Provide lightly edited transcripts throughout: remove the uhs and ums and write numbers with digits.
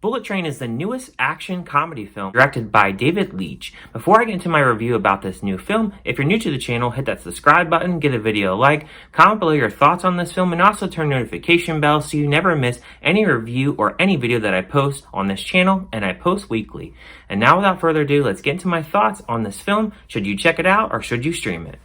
Bullet Train is the newest action comedy film directed by David Leitch. Before I get into my review about this new film, if you're new to the channel, hit that subscribe button, give the video a like, comment below your thoughts on this film, and also turn notification bell so you never miss any review or any video that I post on this channel, and I post weekly. And now without further ado, let's get into my thoughts on this film. Should you check it out or should you stream it?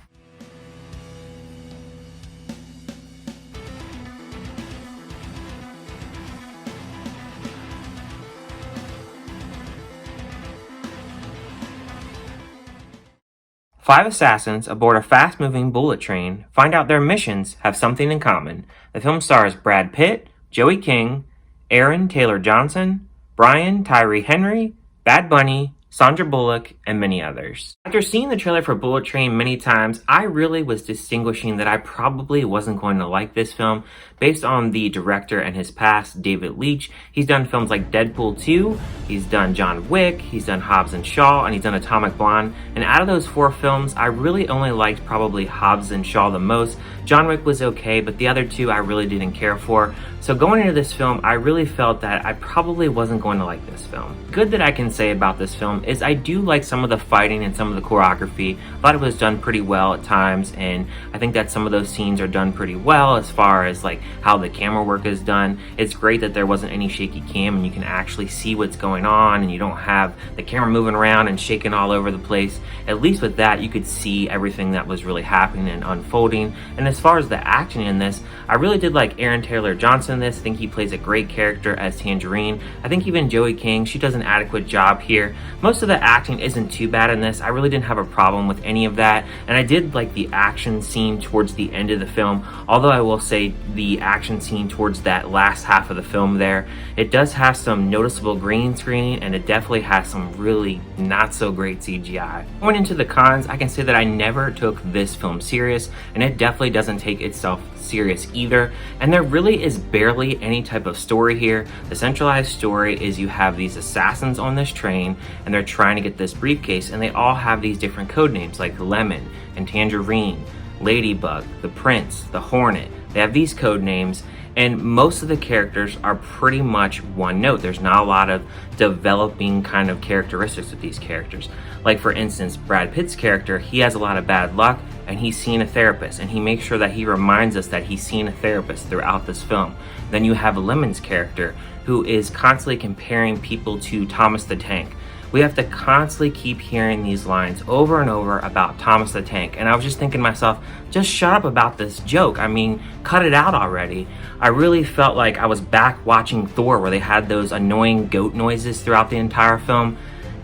Five assassins aboard a fast-moving bullet train find out their missions have something in common. The film stars Brad Pitt, Joey King, Aaron Taylor Johnson, Brian Tyree Henry, Bad Bunny, Sandra Bullock, and many others. After seeing the trailer for Bullet Train many times, I really was distinguishing that I probably wasn't going to like this film based on the director and his past, David Leitch. He's done films like Deadpool 2, he's done John Wick, he's done Hobbs and Shaw, and he's done Atomic Blonde. And out of those four films, I really only liked probably Hobbs and Shaw the most. John Wick was okay, but the other two I really didn't care for. So going into this film, I really felt that I probably wasn't going to like this film. Good that I can say about this film is I do like some of the fighting and some of the choreography. I thought it was done pretty well at times, and I think that some of those scenes are done pretty well as far as like how the camera work is done. It's great that there wasn't any shaky cam and you can actually see what's going on and you don't have the camera moving around and shaking all over the place. At least with that, you could see everything that was really happening and unfolding. And as far as the action in this, I really did like Aaron Taylor Johnson in this. I think he plays a great character as Tangerine. I think even Joey King, she does an adequate job here. Most of the acting isn't too bad in this. I really didn't have a problem with any of that. And I did like the action scene towards the end of the film. Although I will say the action scene towards that last half of the film there, it does have some noticeable green screening and it definitely has some really not so great CGI. Going into the cons, I can say that I never took this film serious, and it definitely doesn't take itself serious either. And there really is barely any type of story here. The centralized story is you have these assassins on this train and they're trying to get this briefcase, and they all have these different code names like Lemon and Tangerine, Ladybug, the Prince, the Hornet. They have these code names, and most of the characters are pretty much one note. There's not a lot of developing kind of characteristics with these characters. Like for instance, Brad Pitt's character, he has a lot of bad luck and he's seen a therapist, and he makes sure that he reminds us that he's seen a therapist throughout this film. Then you have Lemon's character, who is constantly comparing people to Thomas the Tank. We have to constantly keep hearing these lines over and over about Thomas the Tank. And I was just thinking to myself, just shut up about this joke. I mean, cut it out already. I really felt like I was back watching Thor, where they had those annoying goat noises throughout the entire film.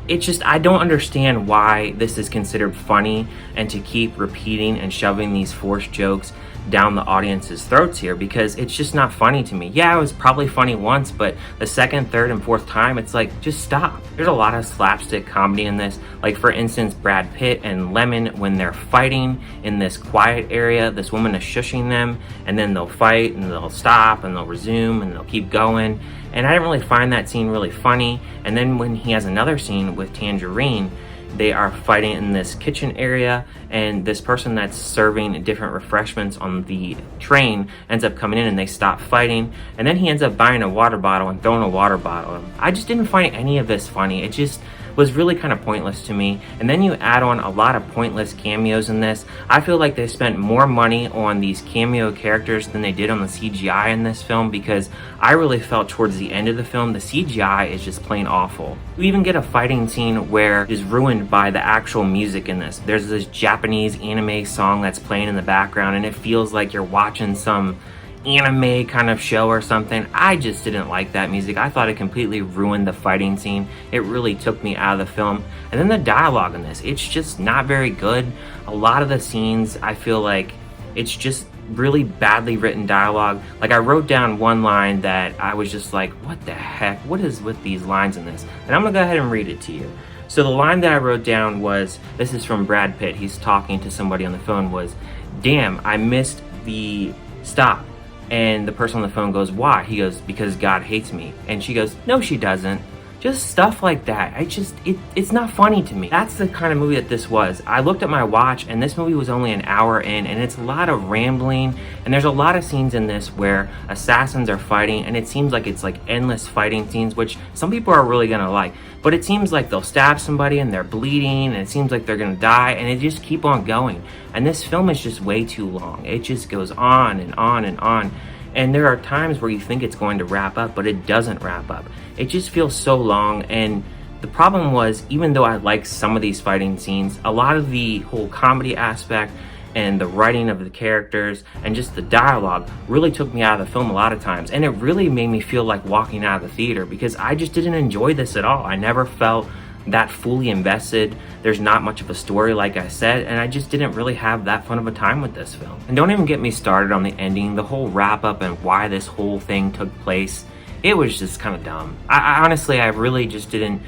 It's just, I don't understand why this is considered funny, and to keep repeating and shoving these forced jokes down the audience's throats here, because it's just not funny to me. Yeah, it was probably funny once, but the second, third, and fourth time, it's like, just stop. There's a lot of slapstick comedy in this. Like for instance, Brad Pitt and Lemon, when they're fighting in this quiet area, this woman is shushing them, and then they'll fight and they'll stop and they'll resume and they'll keep going. And I didn't really find that scene really funny. And then when he has another scene with Tangerine, they are fighting in this kitchen area, and this person that's serving different refreshments on the train ends up coming in and they stop fighting, and then he ends up buying a water bottle and throwing a water bottle at him. I just didn't find any of this funny. It just was really kind of pointless to me. And then you add on a lot of pointless cameos in this. I feel like they spent more money on these cameo characters than they did on the CGI in this film, because I really felt towards the end of the film the CGI is just plain awful. You even get a fighting scene where it is ruined by the actual music in this. There's this Japanese anime song that's playing in the background, and it feels like you're watching some anime kind of show or something. I just didn't like that music. I thought it completely ruined the fighting scene. It really took me out of the film. And then the dialogue in this, it's just not very good. A lot of the scenes, I feel like it's just really badly written dialogue. Like I wrote down one line that I was just like, what the heck? What is with these lines in this? And I'm gonna go ahead and read it to you. So the line that I wrote down was, this is from Brad Pitt. He's talking to somebody on the phone, was, "Damn, I missed the stop." And the person on the phone goes, "Why?" He goes, "Because God hates me." And she goes, "No, she doesn't. just stuff like that. It's not funny to me. That's the kind of movie that this was. I looked at my watch and this movie was only an hour in, and it's a lot of rambling, and there's a lot of scenes in this where assassins are fighting, and it seems like it's like endless fighting scenes, which some people are really gonna like. But it seems like they'll stab somebody and they're bleeding, and it seems like they're gonna die, and it just keep on going. And this film is just way too long. It just goes on and on and on. And there are times where you think it's going to wrap up, but it doesn't wrap up. It just feels so long. And the problem was, even though I liked some of these fighting scenes, a lot of the whole comedy aspect and the writing of the characters and just the dialogue really took me out of the film a lot of times. And it really made me feel like walking out of the theater, because I just didn't enjoy this at all. I never felt that fully invested. There's not much of a story, like I said, and I just didn't really have that fun of a time with this film. And don't even get me started on the ending, the whole wrap up and why this whole thing took place. It was just kind of dumb. I honestly, I really just didn't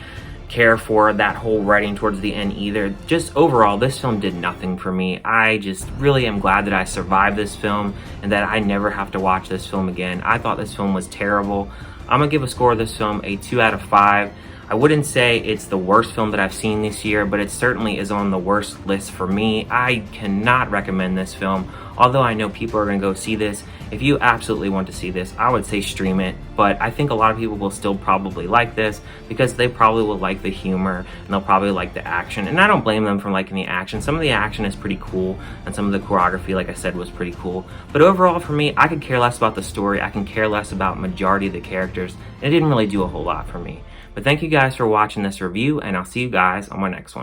care for that whole writing towards the end either. Just overall, this film did nothing for me. I just really am glad that I survived this film and that I never have to watch this film again. I thought this film was terrible. I'm gonna give a score of this film a 2 out of 5. I wouldn't say it's the worst film that I've seen this year, but it certainly is on the worst list for me. I cannot recommend this film, although I know people are going to go see this. If you absolutely want to see this, I would say stream it, but I think a lot of people will still probably like this because they probably will like the humor and they'll probably like the action, and I don't blame them for liking the action. Some of the action is pretty cool, and some of the choreography, like I said, was pretty cool, but overall for me, I could care less about the story. I can care less about majority of the characters. It didn't really do a whole lot for me. But thank you guys for watching this review, and I'll see you guys on my next one.